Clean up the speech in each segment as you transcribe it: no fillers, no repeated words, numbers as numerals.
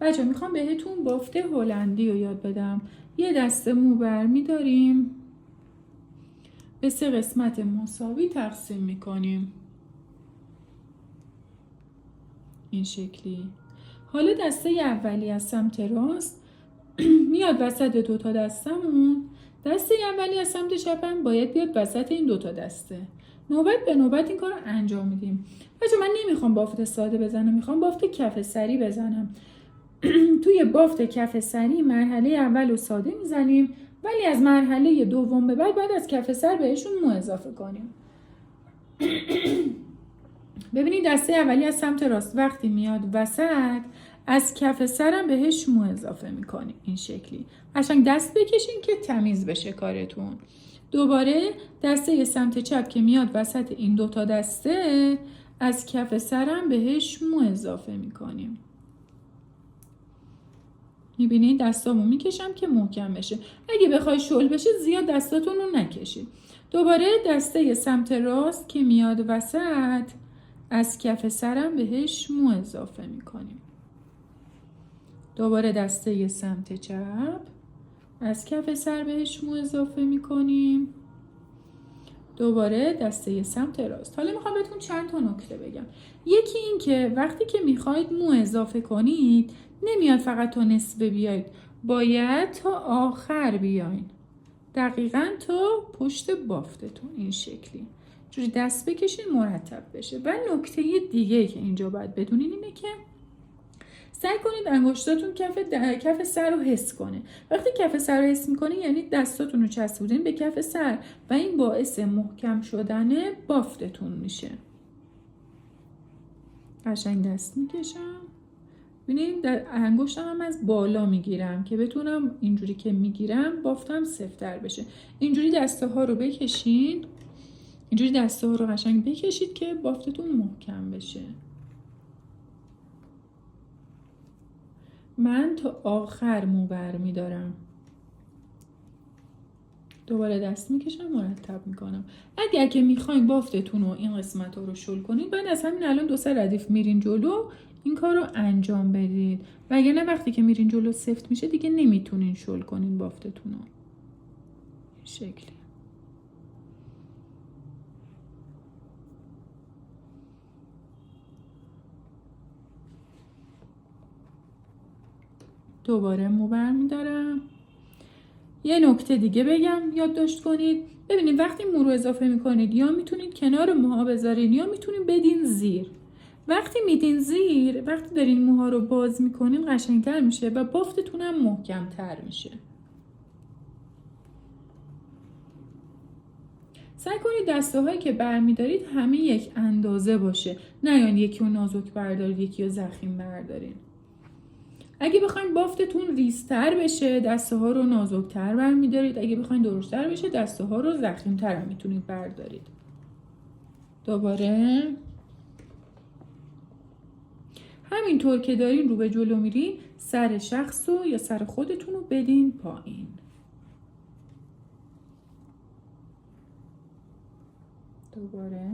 بچه میخوام بهتون بافت هلندی رو یاد بدم. یه دسته مو برمیداریم، به 3 قسمت مساوی تقسیم میکنیم این شکلی. حالا دسته اولی از سمت راست میاد وسط 2 تا دستمون، دسته اولی از سمت چپم باید بیاد وسط این 2 تا دسته. نوبت به نوبت این کار رو انجام میدیم. بچه من نمیخوام بافت ساده بزنم، میخوام بافت کف سری بزنم. توی بافت کف سری مرحله اول رو ساده میزنیم، ولی از مرحله دوم به بعد از کف سر بهشون مو اضافه کنیم. ببینید دسته اولی از سمت راست وقتی میاد وسط، از کف سرم بهش مو اضافه میکنیم این شکلی. قشنگ دست بکشین که تمیز بشه کارتون. دوباره دسته سمت چپ که میاد وسط این 2 تا دسته، از کف سرم بهش مو اضافه میکنیم. میبینید دستامو میکشم که محکم بشه. اگه بخوای شل بشه زیاد دستاتون رو نکشید. دوباره دسته سمت راست که میاد وسط، از کف سرم بهش مو اضافه میکنیم. دوباره دسته سمت چپ، از کف سر بهش مو اضافه میکنیم. دوباره دسته سمت راست. حالا میخوام بهتون چند تا نکته بگم. یکی این که وقتی که میخواید مو اضافه کنید، نمیاد فقط تا نصفه بیاید، باید تا آخر بیاین، دقیقاً تا پشت بافتتون این شکلی. جوری دست بکشین مرتب بشه. و نکته دیگه که اینجا باید بدونین اینه که سعی کنید انگشتاتون کف سر رو حس کنه. وقتی کف سر رو حس میکنه یعنی دستاتون رو چسبونین به کف سر و این باعث محکم شدن بافتتون میشه. قشنگ دست میکشم. ببینید انگشتم هم از بالا میگیرم که بتونم اینجوری که میگیرم بافتم سفت‌تر بشه. اینجوری دسته ها رو بکشین. اینجوری دسته ها رو قشنگ بکشید که بافتتون محکم بشه. من تا آخر مو برمیدارم. دوباره دست میکشم مرتب میکنم. اگر که میخواین بافتتون رو این قسمت رو شل کنید، بعد از همین الان 2 ردیف میرین جلو این کار رو انجام بدید. وگرنه وقتی که میرین جلو سفت میشه دیگه نمیتونین شل کنین بافتتون رو. این شکلی. دوباره مو برمیدارم. یه نکته دیگه بگم یادداشت کنید. ببینید وقتی مو رو اضافه میکنید یا میتونید کنار موها بذارین یا میتونید بدین زیر. وقتی میدین زیر، وقتی دارین موها رو باز میکنین قشنگتر میشه و بافتتون هم محکمتر میشه. سعی کنید دسته هایی که برمیدارید همه یک اندازه باشه. نه یعنی یکی رو نازک بردارید یکی رو ضخیم بردارین. اگه بخواید بافتتون ریزتر بشه دسته ها رو نازکتر برمیدارید. اگه بخواید درشتر بشه دسته ها رو ضخیم‌تر هم میتونید بردارید. دوباره همینطور که دارین رو به جلو میرین سر شخص رو یا سر خودتون رو بدین پایین. دوباره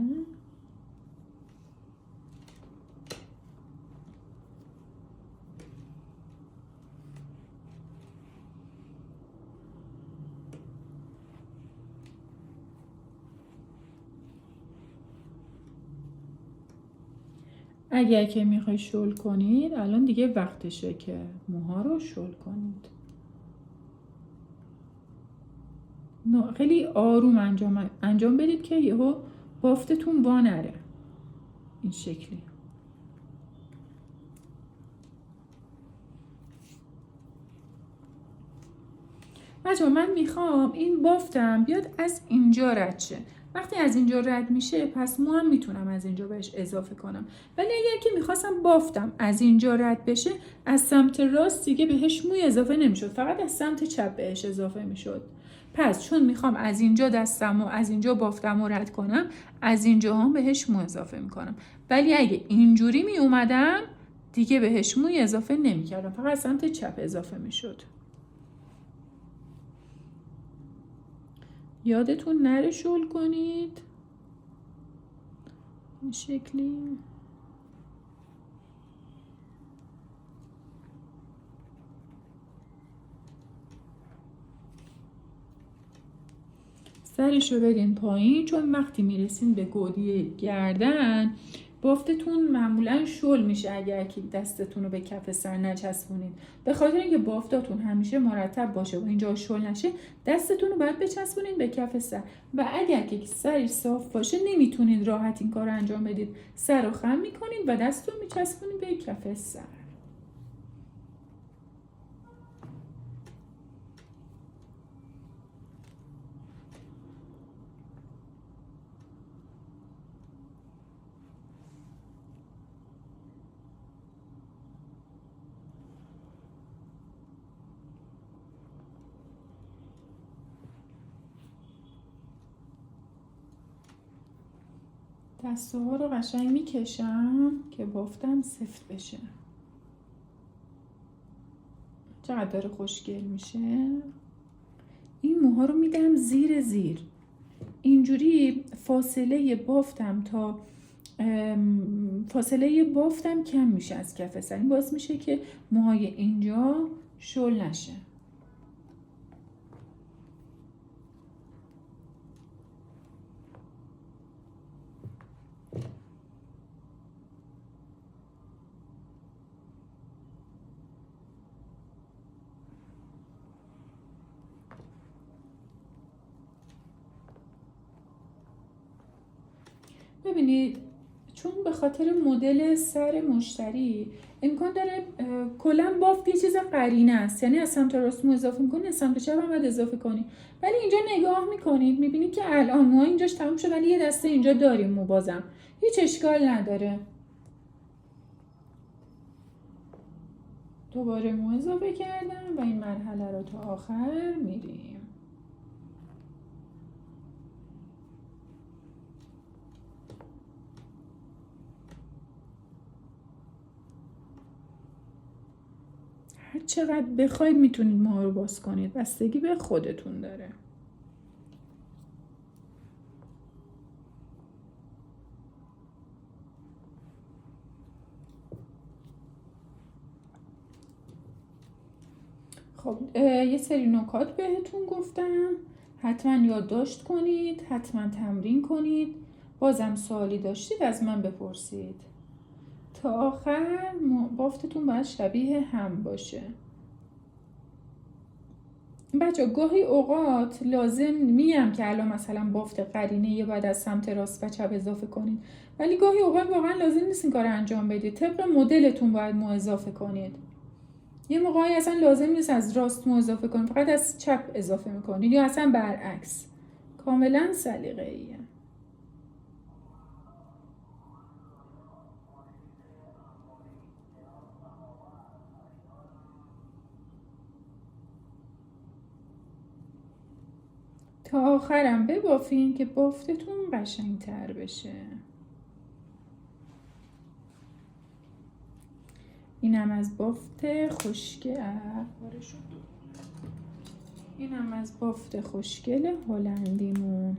اگر که میخوای شل کنید الان دیگه وقتشه که موها رو شل کنید. خیلی آروم انجام بدید که یهو بافتتون وا نره. این شکلی. بچه‌ها من میخوام این بافتم بیاد از اینجا رد شه. وقتی از اینجا رد میشه پس مو هم میتونم از اینجا بهش اضافه کنم. ولی اگر که میخواستم بافتم از اینجا رد بشه از سمت راست دیگه بهش موی اضافه نمیشد، فقط از سمت چپ بهش اضافه میشد. پس چون میخوام از اینجا دستم و از اینجا بافتم و رد کنم از اینجا هم بهش مو اضافه میکنم. ولی اگه اینجوری میومدم دیگه بهش موی اضافه نمیکردم، فقط از سمت چپ اضافه میشد. یادتون نره شل کنید این شکلی. سرش رو بدین پایین، چون وقتی میرسین به گودی گردن بافتتون معمولا شل میشه اگر که دستتون رو به کف سر نچسبونید. به خاطر اینکه بافتاتون همیشه مرتب باشه و اینجا شل نشه، دستتون رو باید بچسبونید به کف سر و اگر که سرش صاف باشه نمیتونید راحت این کار رو انجام بدید. سر رو خم میکنید و دستتون میچسبونید به کف سر. دسته ها رو قشنگ میکشم که بافتم سفت بشه. چقدر داره خوشگل میشه. این موها رو میدم زیر اینجوری فاصله بافتم کم میشه از کف سر. این باعث میشه که موهای اینجا شل نشه. ببینید چون به خاطر مدل سر مشتری امکان داره کلا بافت یه چیز قرینه است، یعنی از سمت راست مو اضافه میکنید، از سمت چپ هم باید اضافه کنید. ولی اینجا نگاه میکنید میبینید که الان مو اینجاش تموم شد ولی یه دسته اینجا داریم مو، بازم هیچ اشکال نداره. دوباره مو اضافه کردم و این مرحله رو تا آخر میریم. هر چقدر بخواید میتونید موها رو باز کنید، بستگی به خودتون داره. خب یه سری نکات بهتون گفتم، حتما یادداشت کنید، حتما تمرین کنید. بازم سوالی داشتید از من بپرسید. تا آخر بافتتون باید شبیه هم باشه. بچه گاهی اوقات لازم میم که الان مثلا بافت قرینه یه باید از سمت راست و چپ اضافه کنید، ولی گاهی اوقات واقعا لازم نیست این کار انجام بدید. طبق مدلتون باید مو اضافه کنید. یه موقعی اصلا لازم نیست از راست مو اضافه کنید، فقط از چپ اضافه میکنید یا اصلا برعکس. کاملا سلیقه‌ایه. تا آخرم ببافین که بافتتون قشنگتر بشه. اینم از بافت خوشگل هلندیمون.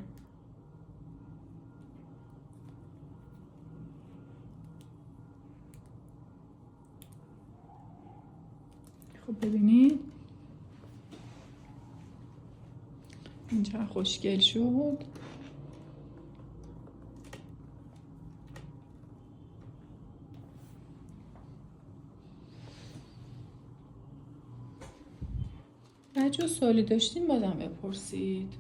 خب ببینید اینجا خوشگل شد. بچه سوالی داشتین بازم بپرسید.